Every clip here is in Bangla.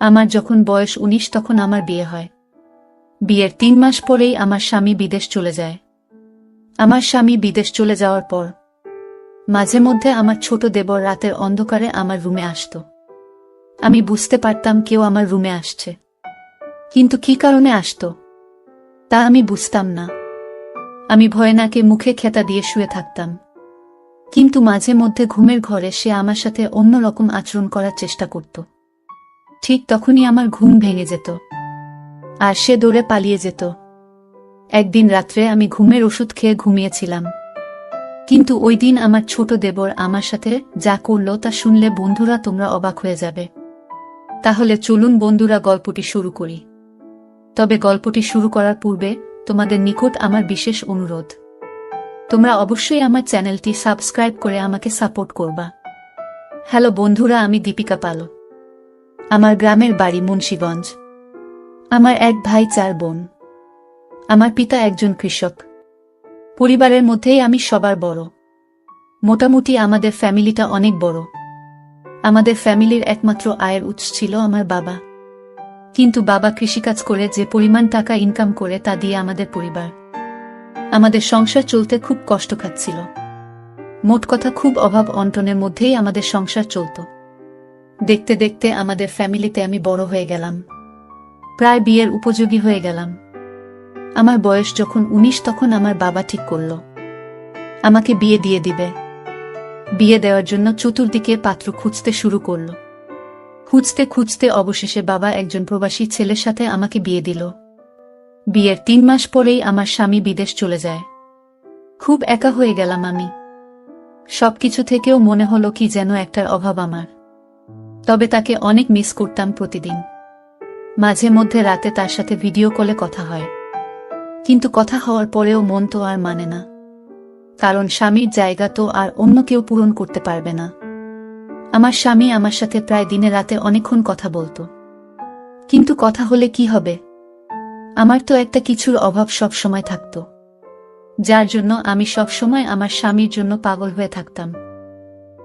আমার যখন বয়স ১৯ তখন আমার বিয়ে হয়। বিয়ের ৩ মাস পরেই আমার স্বামী বিদেশ চলে যায়। আমার স্বামী বিদেশ চলে যাওয়ার পর মাঝে মধ্যে আমার ছোট দেবর রাতের অন্ধকারে আমার রুমে আসত। আমি বুঝতে পারতাম কেউ আমার রুমে আসছে, কিন্তু কি কারণে আসত তা আমি বুঝতাম না। আমি ভয়ে নাকে মুখে খেতা দিয়ে শুয়ে থাকতাম, কিন্তু মাঝে মধ্যে ঘুমের ঘরে সে আমার সাথে অন্যরকম আচরণ করার চেষ্টা করত। ঠিক তখনই আমার ঘুম ভেঙে যেত আর সে দৌড়ে পালিয়ে যেত। একদিন রাত্রে আমি ঘুমের ওষুধ খেয়ে ঘুমিয়েছিলাম, কিন্তু ওই দিন আমার ছোট দেবর আমার সাথে যা করলো তা শুনলে বন্ধুরা তোমরা অবাক হয়ে যাবে। তাহলে চলুন বন্ধুরা গল্পটি শুরু করি। তবে গল্পটি শুরু করার পূর্বে তোমাদের নিকট আমার বিশেষ অনুরোধ, তোমরা অবশ্যই আমার চ্যানেলটি সাবস্ক্রাইব করে আমাকে সাপোর্ট করবা। হ্যালো বন্ধুরা, আমি দীপিকা পাল। আমার গ্রামের বাড়ি মুন্সিগঞ্জ। আমার এক ভাই ৪ বোন। আমার পিতা একজন কৃষক। পরিবারের মধ্যেই আমি সবার বড়। মোটামুটি আমাদের ফ্যামিলিটা অনেক বড়। আমাদের ফ্যামিলির একমাত্র আয়ের উৎস ছিল আমার বাবা, কিন্তু বাবা কৃষিকাজ করে যে পরিমাণ টাকা ইনকাম করে তা দিয়ে আমাদের পরিবার, আমাদের সংসার চলতে খুব কষ্ট খাচ্ছিল। মোট কথা খুব অভাব অনটনের মধ্যেই আমাদের সংসার চলত। দেখতে দেখতে আমাদের ফ্যামিলিতে আমি বড় হয়ে গেলাম, প্রায় বিয়ের উপযোগী হয়ে গেলাম। আমার বয়স যখন ১৯ তখন আমার বাবা ঠিক করল আমাকে বিয়ে দিয়ে দিবে। বিয়ে দেওয়ার জন্য চতুর্দিকে পাত্র খুঁজতে শুরু করল। খুঁজতে খুঁজতে অবশেষে বাবা একজন প্রবাসী ছেলের সাথে আমাকে বিয়ে দিল। বিয়ের ৩ মাস পরেই আমার স্বামী বিদেশ চলে যায়। খুব একা হয়ে গেলাম আমি। সবকিছু থেকেও মনে হলো কি যেন একটার অভাব আমার। তবে তাকে অনেক মিস করতাম প্রতিদিন। মাঝে মধ্যে রাতে তার সাথে ভিডিও কলে কথা হয়, কিন্তু কথা হওয়ার পরেও মন তো আর মানে না, কারণ স্বামীর জায়গা তো আর অন্য কেউ পূরণ করতে পারবে না। আমার স্বামী আমার সাথে প্রায় দিনে রাতে অনেকক্ষণ কথা বলতো, কিন্তু কথা হলে কি হবে? আমার তো একটা কিছুর অভাব সব সময় থাকত, যার জন্য আমি সব সময় আমার স্বামীর জন্য পাগল হয়ে থাকতাম।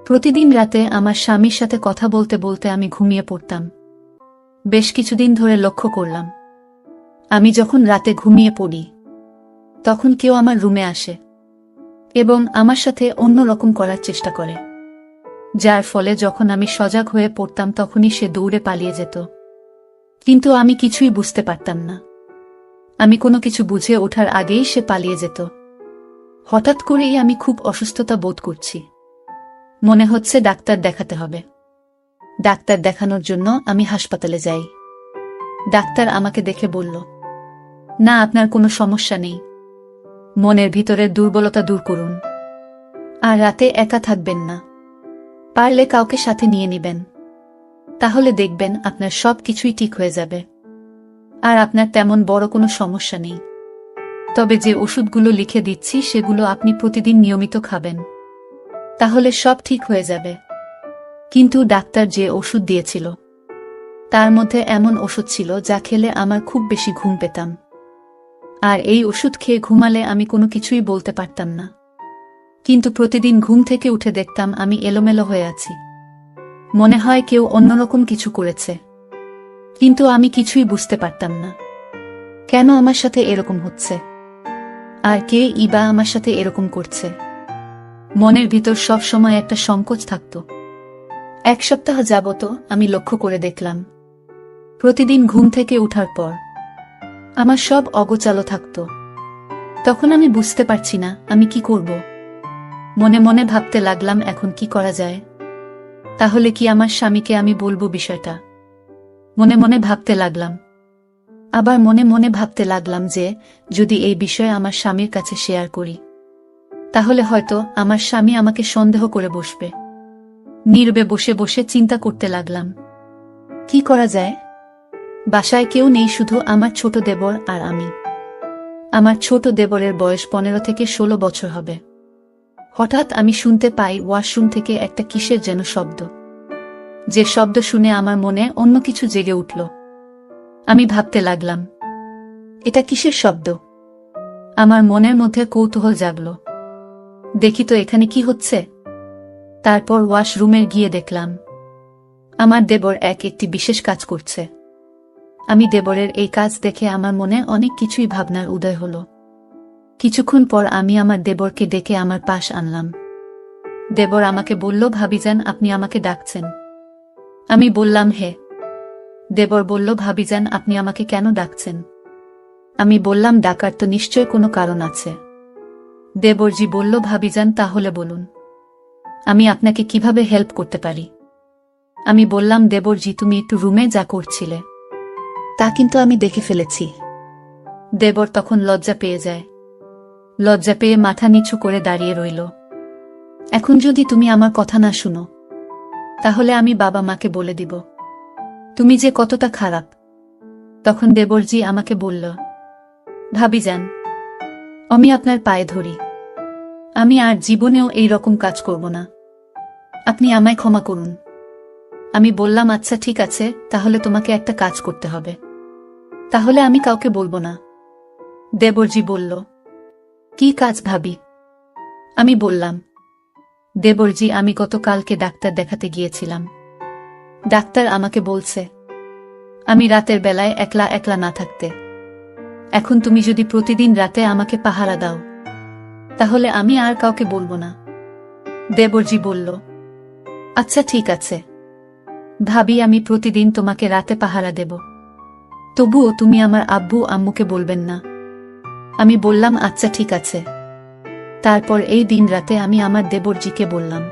প্রতিদিন রাতে আমার স্বামীর সাথে কথা বলতে বলতে আমি ঘুমিয়ে পড়তাম। বেশ কিছুদিন ধরে লক্ষ্য করলাম, আমি যখন রাতে ঘুমিয়ে পড়ি তখন কেউ আমার রুমে আসে এবং আমার সাথে অন্যরকম করার চেষ্টা করে, যার ফলে যখন আমি সজাগ হয়ে পড়তাম তখনই সে দৌড়ে পালিয়ে যেত। কিন্তু আমি কিছুই বুঝতে পারতাম না। আমি কোনো কিছু বুঝে ওঠার আগেই সে পালিয়ে যেত। হঠাৎ করেই আমি খুব অসুস্থতা বোধ করছি। মনে হচ্ছে ডাক্তার দেখাতে হবে। ডাক্তার দেখানোর জন্য আমি হাসপাতালে যাই। ডাক্তার আমাকে দেখে বলল, না, আপনার কোনো সমস্যা নেই। মনের ভিতরের দুর্বলতা দূর করুন, আর রাতে একা থাকবেন না। পারলে কাউকে সাথে নিয়ে নিবেন, তাহলে দেখবেন আপনার সব কিছুই ঠিক হয়ে যাবে, আর আপনার তেমন বড় কোনো সমস্যা নেই। তবে যে ওষুধগুলো লিখে দিচ্ছি সেগুলো আপনি প্রতিদিন নিয়মিত খাবেন, তাহলে সব ঠিক হয়ে যাবে। কিন্তু ডাক্তার যে ওষুধ দিয়েছিল তার মধ্যে এমন ওষুধ ছিল যা খেলে আমার খুব বেশি ঘুম পেতাম, আর এই ওষুধ খেয়ে ঘুমালে আমি কোনো কিছুই বলতে পারতাম না। কিন্তু প্রতিদিন ঘুম থেকে উঠে দেখতাম আমি এলোমেলো হয়ে আছি। মনে হয় কেউ অন্যরকম কিছু করেছে, কিন্তু আমি কিছুই বুঝতে পারতাম না কেন আমার সাথে এরকম হচ্ছে, আর কে ইবা আমার সাথে এরকম করছে। মনের ভিতর সব সময় একটা সংকোচ থাকত। ১ সপ্তাহ যাবত আমি লক্ষ্য করে দেখলাম, প্রতিদিন ঘুম থেকে উঠার পর আমার সব অগোছালো থাকত। তখন আমি বুঝতে পারছি না আমি কি করব। মনে মনে ভাবতে লাগলাম, এখন কি করা যায়? তাহলে কি আমার স্বামীকে আমি বলবো বিষয়টা? মনে মনে ভাবতে লাগলাম। আবার মনে মনে ভাবতে লাগলাম যে যদি এই বিষয়ে আমার স্বামীর কাছে শেয়ার করি, তাহলে হয়তো আমার স্বামী আমাকে সন্দেহ করে বসবে। নীরবে বসে বসে চিন্তা করতে লাগলাম, কি করা যায়? বাসায় কেউ নেই, শুধু আমার ছোট দেবর আর আমি। আমার ছোট দেবরের বয়স ১৫ থেকে ১৬ বছর হবে। হঠাৎ আমি শুনতে পাই ওয়াশরুম থেকে একটা কিসের যেন শব্দ। যে শব্দ শুনে আমার মনে অন্য কিছু জেগে উঠল। আমি ভাবতে লাগলাম, এটা কিসের শব্দ? আমার মনের মধ্যে কৌতূহল জাগল। দেখি তো এখানে কি হচ্ছে। তারপর ওয়াশরুমে গিয়ে দেখলাম আমার দেবর একটি বিশেষ কাজ করছে। আমি দেবরের এই কাজ দেখে আমার মনে অনেক কিছুই ভাবনার উদয় হলো। কিছুক্ষণ পর আমি আমার দেবরকে ডেকে আমার পাশ আনলাম। দেবর আমাকে বলল, ভাবিজান আপনি আমাকে ডাকছেন? আমি বললাম হে। দেবর বলল, ভাবিজান আপনি আমাকে কেন ডাকছেন? আমি বললাম, ডাকার তো নিশ্চয় কোনো কারণ আছে। দেবরজি বলল, ভাবিজান তাহলে বলুন, আমি আপনাকে কিভাবে হেল্প করতে পারি? আমি বললাম, দেবরজি তুমি একটু রুমে যা করছিলে তা কিন্তু আমি দেখে ফেলেছি। দেবর তখন লজ্জা পেয়ে যায়। লজ্জা পেয়ে মাথা নিচু করে দাঁড়িয়ে রইল। এখন যদি তুমি আমার কথা না শুনো তাহলে আমি বাবা মাকে বলে দিব তুমি যে কতটা খারাপ। তখন দেবরজি আমাকে বলল, ভাবিজান আমি আপনার পায়ে ধরি, আমি আর জীবনেও এই রকম কাজ করব না, আপনি আমায় ক্ষমা করুন। আমি বললাম, আচ্ছা ঠিক আছে, তাহলে তোমাকে একটা কাজ করতে হবে, তাহলে আমি কাউকে বলবো না। দেবরজি বলল, কি কাজ ভাবি? আমি বললাম, দেবরজি আমি গতকালকে ডাক্তার দেখাতে গিয়েছিলাম। ডাক্তার আমাকে বলছে আমি রাতের বেলায় একলা একলা না থাকতে। এখন তুমি যদি প্রতিদিন রাতে আমাকে পাহারা দাও তাহলে আমি আর কাউকে বলবো না। দেবরজি বলল, আচ্ছা ঠিক আছে ভাবি, আমি প্রতিদিন তোমাকে রাতে পাহারা দেব, তবুও তুমি আমার আব্বু আম্মুকে বলবেন না। আমি বললাম, আচ্ছা ঠিক আছে। তারপর এই দিন রাতে আমি আমার দেবরজিকে বললাম,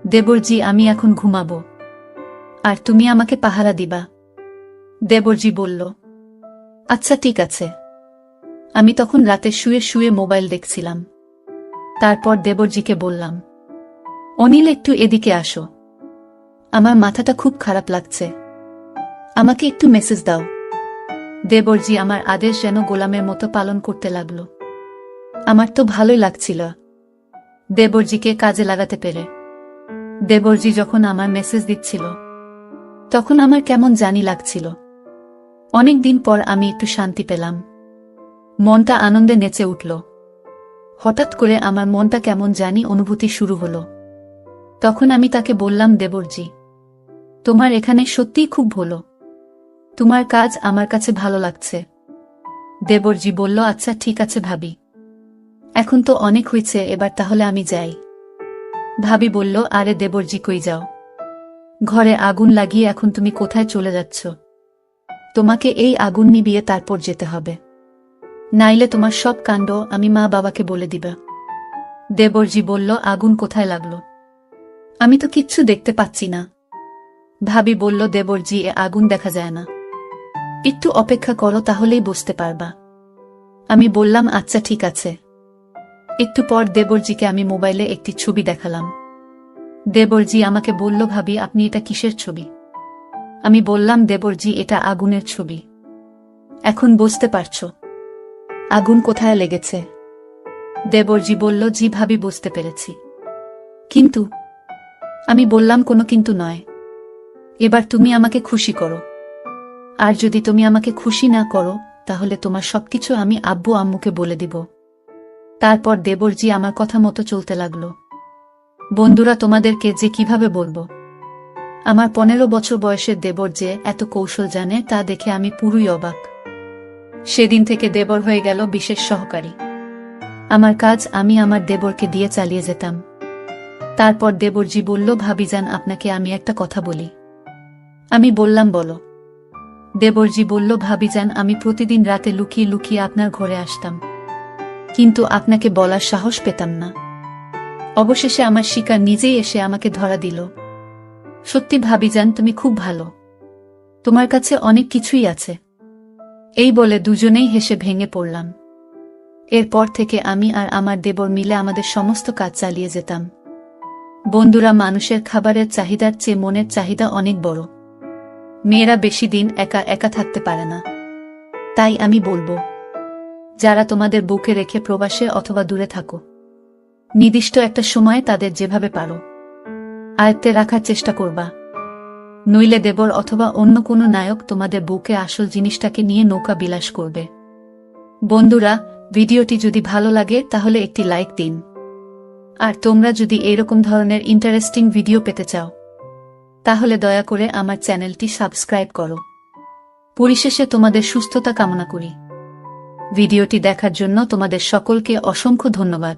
দেবরজি আমি এখন ঘুমাবো, আর তুমি আমাকে পাহারা দিবা। দেবরজি বলল, আচ্ছা ঠিক আছে। আমি তখন রাতে শুয়ে শুয়ে মোবাইল দেখছিলাম। তারপর দেবরজিকে বললাম, অনিল একটু এদিকে আসো, আমার মাথাটা খুব খারাপ লাগছে, আমাকে একটু মেসেজ দাও। দেবরজি আমার আদেশ যেন গোলামের মতো পালন করতে লাগল। আমার তো ভালোই লাগছিল দেবরজিকে কাজে লাগাতে পেরে। দেবরজি যখন আমার মেসেজ দিচ্ছিল তখন আমার কেমন জানি লাগছিল। অনেক দিন পর আমি একটু শান্তি পেলাম, মনটা আনন্দে নেচে উঠল। হঠাৎ করে আমার মনটা কেমন জানি অনুভূতি শুরু হলো। তখন আমি তাকে বললাম, দেবরজি তোমার এখানে সত্যিই খুব ভালো, তোমার কাজ আমার কাছে ভালো লাগছে। দেবরজি বলল, আচ্ছা ঠিক আছে ভাবি, এখন তো অনেক হয়েছে, এবার তাহলে আমি যাই। ভাবি বলল, আরে দেবরজি কই যাও? ঘরে আগুন লাগিয়ে এখন তুমি কোথায় চলে যাচ্ছ? তোমাকে এই আগুন নিভিয়ে তারপর যেতে হবে, নাইলে তোমার সব কাণ্ড আমি মা বাবাকে বলে দিবা। দেবরজি বলল, আগুন কোথায় লাগলো? আমি তো কিচ্ছু দেখতে পাচ্ছি না। ভাবি বলল, দেবরজি এ আগুন দেখা যায় না, একটু অপেক্ষা করো তাহলেই বুঝতে পারবা। আমি বললাম, আচ্ছা ঠিক আছে। একটু পর দেবরজিকে আমি মোবাইলে একটি ছবি দেখালাম। দেবরজি আমাকে বলল, ভাবি আপনি এটা কিসের ছবি? আমি বললাম, দেবরজি এটা আগুনের ছবি। এখন বুঝতে পারছো আগুন কোথায় লেগেছে? দেবরজি বলল, জি ভাবি বুঝতে পেরেছি, কিন্তু। আমি বললাম, কোনো কিন্তু নয়, এবার তুমি আমাকে খুশি করো, আর যদি তুমি আমাকে খুশি না করো তাহলে তোমার সবকিছু আমি আব্বু আম্মুকে বলে দিব। তারপর দেবরজি আমার কথা মতো চলতে লাগলো। বন্ধুরা তোমাদেরকে যে কিভাবে বলবো, আমার 15 বছর বয়সের দেবর যে এত কৌশল জানে তা দেখে আমি পুরোই অবাক। সেদিন থেকে দেবর হয়ে গেল বিশেষ সহকারী। আমার কাজ আমি আমার দেবরকে দিয়ে চালিয়ে যেতাম। তারপর দেবরজি বলল, ভাবিজান আপনাকে আমি একটা কথা বলি। আমি বললাম, বলো। দেবরজি বলল, ভাবিজান আমি প্রতিদিন রাতে লুকিয়ে লুকিয়ে আপনার ঘরে আসতাম, কিন্তু আপনাকে বলার সাহস পেতাম না। অবশেষে আমার শিকার নিজেই এসে আমাকে ধরা দিল। সত্যি ভাবিজান তুমি খুব ভালো, তোমার কাছে অনেক কিছুই আছে। এই বলে দুজনেই হেসে ভেঙে পড়লাম। এরপর থেকে আমি আর আমার দেবর মিলে আমাদের সমস্ত কাজ চালিয়ে যেতাম। বন্ধুরা মানুষের খাবারের চাহিদার চেয়ে মনের চাহিদা অনেক বড়। মেয়েরা বেশি দিন একা একা থাকতে পারে না। তাই আমি বলবো, যারা তোমাদের বুকে রেখে প্রবাসে অথবা দূরে থাকো, নির্দিষ্ট একটা সময়ে তাদের যেভাবে পারো আয়ত্তে রাখার চেষ্টা করবা, নইলে দেবর অথবা অন্য কোনো নায়ক তোমাদের বুকে আসল জিনিসটাকে নিয়ে নৌকা বিলাস করবে। বন্ধুরা ভিডিওটি যদি ভালো লাগে তাহলে একটি লাইক দিন, আর তোমরা যদি এরকম ধরনের ইন্টারেস্টিং ভিডিও পেতে চাও তাহলে দয়া করে আমার চ্যানেলটি সাবস্ক্রাইব করো। পরিশেষে তোমাদের সুস্থতা কামনা করি। ভিডিওটি দেখার জন্য তোমাদের সকলকে অসংখ্য ধন্যবাদ।